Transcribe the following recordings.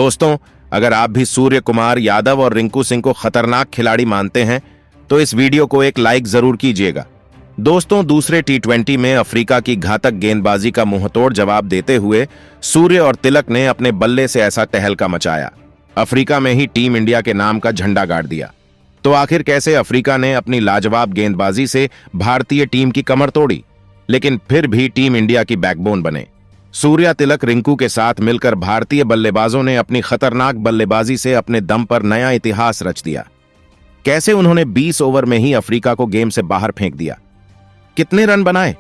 दोस्तों, अगर आप भी सूर्य कुमार यादव और रिंकू सिंह को खतरनाक खिलाड़ी मानते हैं तो इस वीडियो को एक लाइक जरूर कीजिएगा। दोस्तों, दूसरे टी20 में अफ्रीका की घातक गेंदबाजी का मुंहतोड़ जवाब देते हुए सूर्य और तिलक ने अपने बल्ले से ऐसा तहलका मचाया, अफ्रीका में ही टीम इंडिया के नाम का झंडा गाड़ दिया। तो आखिर कैसे अफ्रीका ने अपनी लाजवाब गेंदबाजी से भारतीय टीम की कमर तोड़ी, लेकिन फिर भी टीम इंडिया की बैकबोन बने। सूर्या, तिलक, रिंकू के साथ मिलकर भारतीय बल्लेबाजों ने अपनी खतरनाक बल्लेबाजी से अपने दम पर नया इतिहास रच दिया। कैसे उन्होंने 20 ओवर में ही अफ्रीका को गेम से बाहर फेंक दिया, कितने रन बनाए।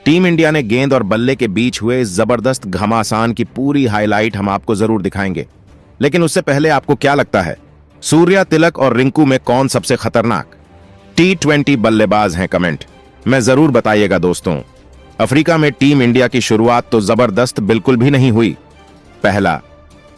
टीम इंडिया ने गेंद और बल्ले के बीच हुए इस जबरदस्त घमासान की पूरी हाईलाइट हम आपको जरूर दिखाएंगे। लेकिन उससे पहले आपको क्या लगता है, सूर्या, तिलक और रिंकू में कौन सबसे खतरनाक टी20 बल्लेबाज हैं? कमेंट में जरूर बताइएगा। दोस्तों, अफ्रीका में टीम इंडिया की शुरुआत तो जबरदस्त बिल्कुल भी नहीं हुई। पहला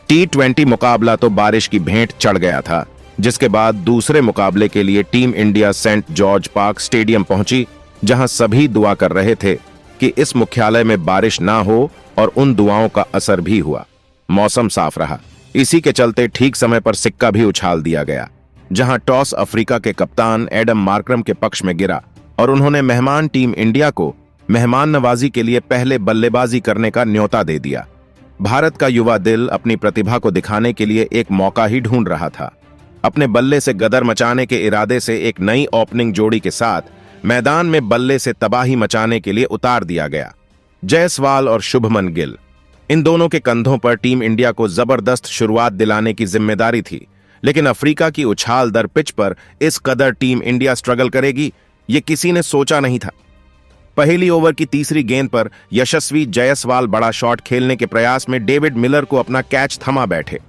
टी20 मुकाबला तो बारिश की भेंट चढ़ गया था, जिसके बाद दूसरे मुकाबले के लिए team India saint George park stadium पहुंची, जहां सभी दुआ कर रहे थे कि इस मुख्यालय में बारिश ना हो, और उन दुआओं का असर भी हुआ। मौसम साफ रहा। इसी के चलते ठीक समय पर सिक्का भी उछाल दिया गया, जहां टॉस अफ्रीका के कप्तान एडम मार्करम के पक्ष में गिरा और उन्होंने मेहमान टीम इंडिया को मेहमान नवाजी के लिए पहले बल्लेबाजी करने का न्योता दे दिया। भारत का युवा दिल अपनी प्रतिभा को दिखाने के लिए एक मौका ही ढूंढ रहा था। अपने बल्ले से गदर मचाने के इरादे से एक नई ओपनिंग जोड़ी के साथ मैदान में बल्ले से तबाही मचाने के लिए उतार दिया गया। जायसवाल और शुभमन गिल, इन दोनों के कंधों पर टीम इंडिया को जबरदस्त शुरुआत दिलाने की जिम्मेदारी थी। लेकिन अफ्रीका की उछाल दर पिच पर इस कदर टीम इंडिया स्ट्रगल करेगी, ये किसी ने सोचा नहीं था। पहली ओवर की तीसरी गेंद पर यशस्वी जायसवाल बड़ा शॉट खेलने के प्रयास में डेविड मिलर को अपना कैच थमा बैठे।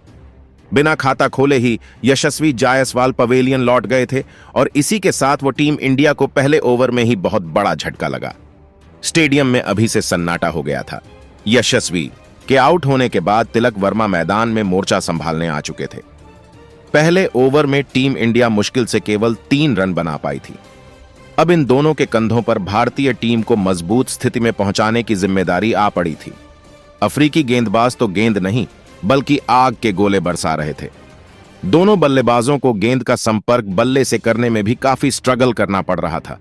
बिना खाता खोले ही यशस्वी जायसवाल पवेलियन लौट गए थे, और इसी के साथ वो टीम इंडिया को पहले ओवर में ही बहुत बड़ा झटका लगा। स्टेडियम में अभी से सन्नाटा हो गया था। यशस्वी के आउट होने के बाद तिलक वर्मा मैदान में मोर्चा संभालने आ चुके थे। पहले ओवर में टीम इंडिया मुश्किल से केवल 3 रन बना पाई थी। अब इन दोनों के कंधों पर भारतीय टीम को मजबूत स्थिति में पहुंचाने की जिम्मेदारी आ पड़ी थी। अफ्रीकी गेंदबाज तो गेंद नहीं बल्कि आग के गोले बरसा रहे थे। दोनों बल्लेबाजों को गेंद का संपर्क बल्ले से करने में भी काफी स्ट्रगल करना पड़ रहा था।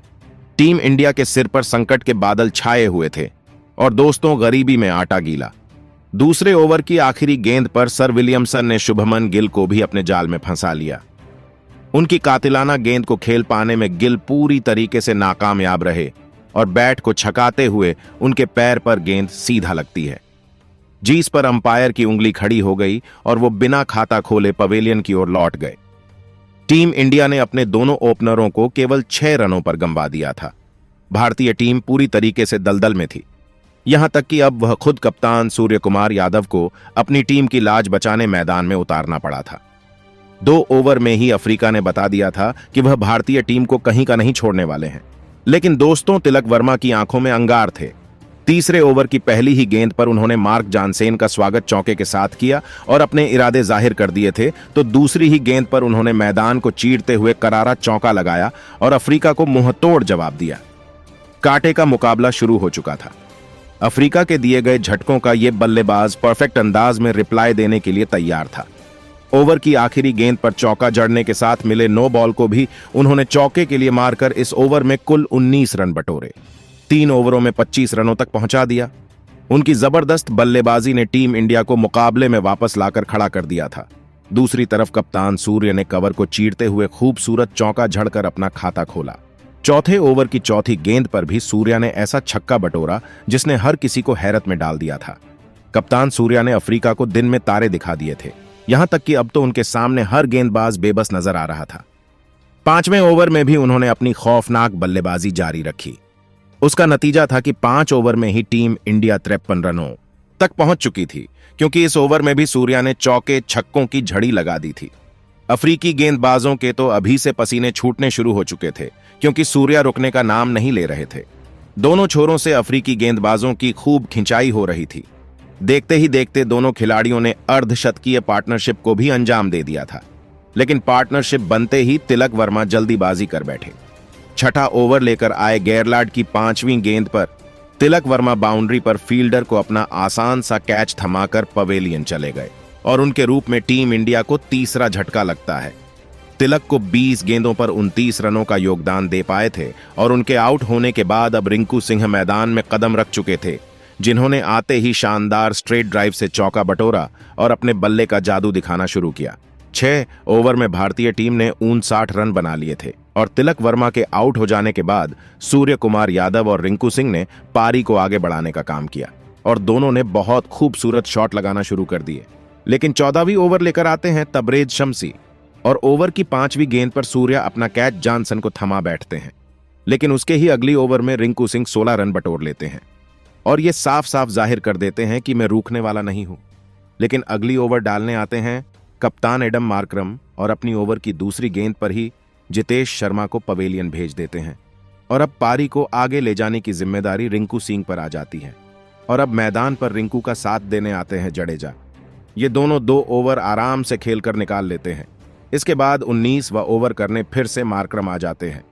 टीम इंडिया के सिर पर संकट के बादल छाए हुए थे, और दोस्तों, गरीबी में आटा गीला। दूसरे ओवर की आखिरी गेंद पर सर विलियमसन ने शुभमन गिल को भी अपने जाल में फंसा लिया। उनकी कातिलाना गेंद को खेल पाने में गिल पूरी तरीके से नाकामयाब रहे, और बैट को छकाते हुए उनके पैर पर गेंद सीधा लगती है, जिस पर अंपायर की उंगली खड़ी हो गई और वो बिना खाता खोले पवेलियन की ओर लौट गए। टीम इंडिया ने अपने दोनों ओपनरों को केवल 6 रनों पर गंवा दिया था। भारतीय टीम पूरी तरीके से दलदल में थी, यहां तक कि अब वह खुद कप्तान सूर्य कुमार यादव को अपनी टीम की लाज बचाने मैदान में उतारना पड़ा था। 2 ओवर में ही अफ्रीका ने बता दिया था कि वह भारतीय टीम को कहीं का नहीं छोड़ने वाले हैं। लेकिन दोस्तों, तिलक वर्मा की आंखों में अंगार थे। तीसरे ओवर की पहली ही गेंद पर उन्होंने मार्क जानसेन का स्वागत चौके के साथ किया और अपने इरादे जाहिर कर दिए थे, तो दूसरी ही गेंद पर उन्होंने मैदान को चीरते हुए करारा चौका लगाया और अफ्रीका को मुंहतोड़ जवाब दिया। कांटे का मुकाबला शुरू हो चुका था। अफ्रीका के दिए गए झटकों का यह बल्लेबाज परफेक्ट अंदाज में रिप्लाई देने के लिए तैयार था। ओवर की आखिरी गेंद पर चौका जड़ने के साथ मिले 9 बॉल को भी उन्होंने चौके के लिए मारकर इस ओवर में कुल 19 रन बटोरे। 3 ओवरों में 25 रनों तक पहुंचा दिया। उनकी जबरदस्त बल्लेबाजी ने टीम इंडिया को मुकाबले में वापस लाकर खड़ा कर दिया था। दूसरी तरफ कप्तान सूर्य ने कवर को चीरते हुए खूबसूरत चौका झड़कर अपना खाता खोला। चौथे ओवर की चौथी गेंद पर भी सूर्या ने ऐसा छक्का बटोरा जिसने हर किसी को हैरत में डाल दिया था। कप्तान सूर्या ने अफ्रीका को दिन में तारे दिखा दिए थे, यहां तक कि अब तो उनके सामने हर गेंदबाज बेबस नजर आ रहा था। 5वें ओवर में भी उन्होंने अपनी खौफनाक बल्लेबाजी जारी रखी। उसका नतीजा था कि 5 ओवर में ही टीम इंडिया 53 रनों तक पहुंच चुकी थी, क्योंकि इस ओवर में भी सूर्या ने चौके छक्कों की झड़ी लगा दी थी। अफ्रीकी गेंदबाजों के तो अभी से पसीने छूटने शुरू हो चुके थे, क्योंकि सूर्या रुकने का नाम नहीं ले रहे थे। दोनों छोरों से अफ्रीकी गेंदबाजों की खूब खिंचाई हो रही थी। देखते ही देखते दोनों खिलाड़ियों ने अर्धशतकीय पार्टनरशिप को भी अंजाम दे दिया था। लेकिन पार्टनरशिप बनते ही तिलक वर्मा जल्दीबाजी कर बैठे। छठा ओवर लेकर आए गेरलाड की 5वीं गेंद पर तिलक वर्मा बाउंड्री पर फील्डर को अपना आसान सा कैच थमाकर पवेलियन चले गए। और उनके रूप में टीम इंडिया को तीसरा झटका लगता है। तिलक को 20 गेंदों पर 29 रनों का योगदान दे पाए थे और उनके आउट होने के बाद अब रिंकू सिंह मैदान में कदम रख चुके थे, जिन्होंने आते ही शानदार स्ट्रेट ड्राइव से चौका बटोरा और अपने बल्ले का जादू दिखाना शुरू किया। 6 ओवर में भारतीय टीम ने 59 रन बना लिए थे और तिलक वर्मा के आउट हो जाने के बाद सूर्य कुमार यादव और रिंकू सिंह ने पारी को आगे बढ़ाने का काम किया और दोनों ने बहुत खूबसूरत शॉट लगाना शुरू कर दिए। लेकिन 14वीं ओवर लेकर आते हैं तबरेज शम्सी और ओवर की 5वीं गेंद पर सूर्य अपना कैच जॉनसन को थमा बैठते हैं। लेकिन उसके ही अगली ओवर में रिंकू सिंह 16 रन बटोर लेते हैं और ये साफ साफ जाहिर कर देते हैं कि मैं रूकने वाला नहीं हूं। लेकिन अगली ओवर डालने आते हैं कप्तान एडम मार्करम और अपनी ओवर की दूसरी गेंद पर ही जितेश शर्मा को पवेलियन भेज देते हैं और अब पारी को आगे ले जाने की जिम्मेदारी रिंकू सिंह पर आ जाती है और अब मैदान पर रिंकू का साथ देने आते हैं जडेजा। ये दोनों 2 ओवर आराम से खेलकर निकाल लेते हैं। इसके बाद 19वां ओवर करने फिर से मार्करम आ जाते हैं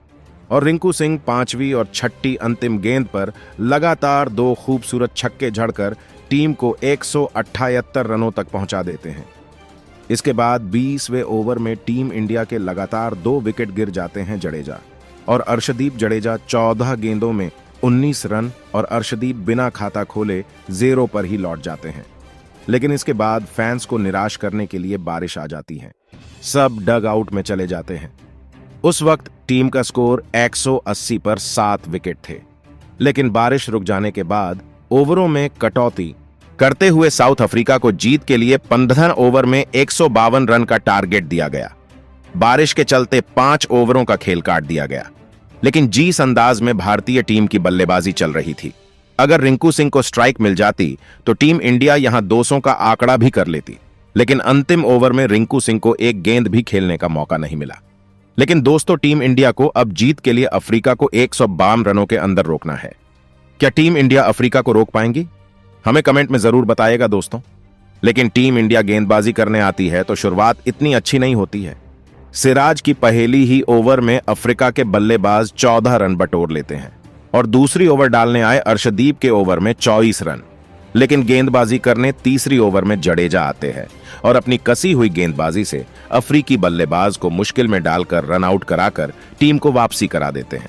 और रिंकू सिंह 5वीं और 6ठी अंतिम गेंद पर लगातार 2 खूबसूरत छक्के झड़कर टीम को 178 रनों तक पहुंचा देते हैं। इसके बाद 20वें ओवर में टीम इंडिया के लगातार 2 विकेट गिर जाते हैं जडेजा और अर्शदीप जडेजा 14 गेंदों में 19 रन और अर्शदीप बिना खाता खोले 0 पर ही लौट जाते हैं। लेकिन इसके बाद फैंस को निराश करने के लिए बारिश आ जाती है। सब डग आउट में चले जाते हैं। उस वक्त टीम का स्कोर 180 पर 7 विकेट थे। लेकिन बारिश रुक जाने के बाद ओवरों में कटौती करते हुए साउथ अफ्रीका को जीत के लिए 15 ओवर में 152 रन का टारगेट दिया गया। बारिश के चलते 5 ओवरों का खेल काट दिया गया। लेकिन जिस अंदाज में भारतीय टीम की बल्लेबाजी चल रही थी, अगर रिंकू सिंह को स्ट्राइक मिल जाती तो टीम इंडिया यहां 200 का आंकड़ा भी कर लेती। लेकिन अंतिम ओवर में रिंकू सिंह को एक गेंद भी खेलने का मौका नहीं मिला। लेकिन दोस्तों, टीम इंडिया को अब जीत के लिए अफ्रीका को 152 रनों के अंदर रोकना है। क्या टीम इंडिया अफ्रीका को रोक पाएंगी? हमें कमेंट में जरूर बताइएगा दोस्तों। लेकिन टीम इंडिया गेंदबाजी करने आती है तो शुरुआत इतनी अच्छी नहीं होती है। सिराज की पहली ही ओवर में अफ्रीका के बल्लेबाज 14 रन बटोर लेते हैं और दूसरी ओवर डालने आए अर्शदीप के ओवर में 24 रन। लेकिन गेंदबाजी करने तीसरी ओवर में जडेजा आते हैं और अपनी कसी हुई गेंदबाजी से अफ्रीकी बल्लेबाज को मुश्किल में डालकर रन आउट कराकर टीम को वापसी करा देते हैं।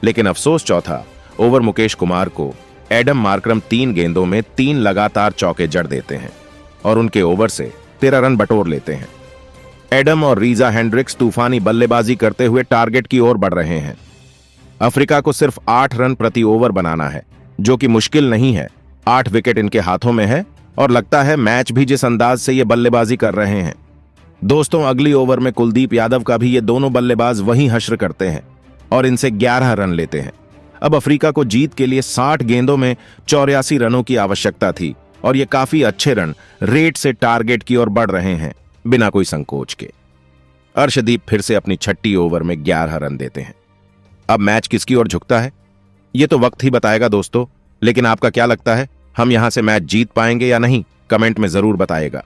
लेकिन अफसोस, चौथा ओवर मुकेश कुमार को एडम मार्करम 3 गेंदों में 3 लगातार चौके जड़ देते हैं और उनके ओवर से 13 रन बटोर लेते हैं। एडम और रीजा हेंड्रिक्स तूफानी बल्लेबाजी करते हुए टारगेट की ओर बढ़ रहे हैं। अफ्रीका को सिर्फ 8 रन प्रति ओवर बनाना है, जो कि मुश्किल नहीं है। 8 विकेट इनके हाथों में है और लगता है मैच भी जिस अंदाज से ये बल्लेबाजी कर रहे हैं। दोस्तों, अगली ओवर में कुलदीप यादव का भी ये दोनों बल्लेबाज वहीं हश्र करते हैं और इनसे 11 रन लेते हैं। अब अफ्रीका को जीत के लिए 60 गेंदों में 84 रनों की आवश्यकता थी और ये काफी अच्छे रन रेट से टारगेट की ओर बढ़ रहे हैं बिना कोई संकोच के। अर्शदीप फिर से अपनी 6ठी ओवर में 11 रन देते हैं। अब मैच किसकी ओर झुकता है, ये तो वक्त ही बताएगा दोस्तों। लेकिन आपका क्या लगता है, हम यहां से मैच जीत पाएंगे या नहीं? कमेंट में जरूर बताइएगा।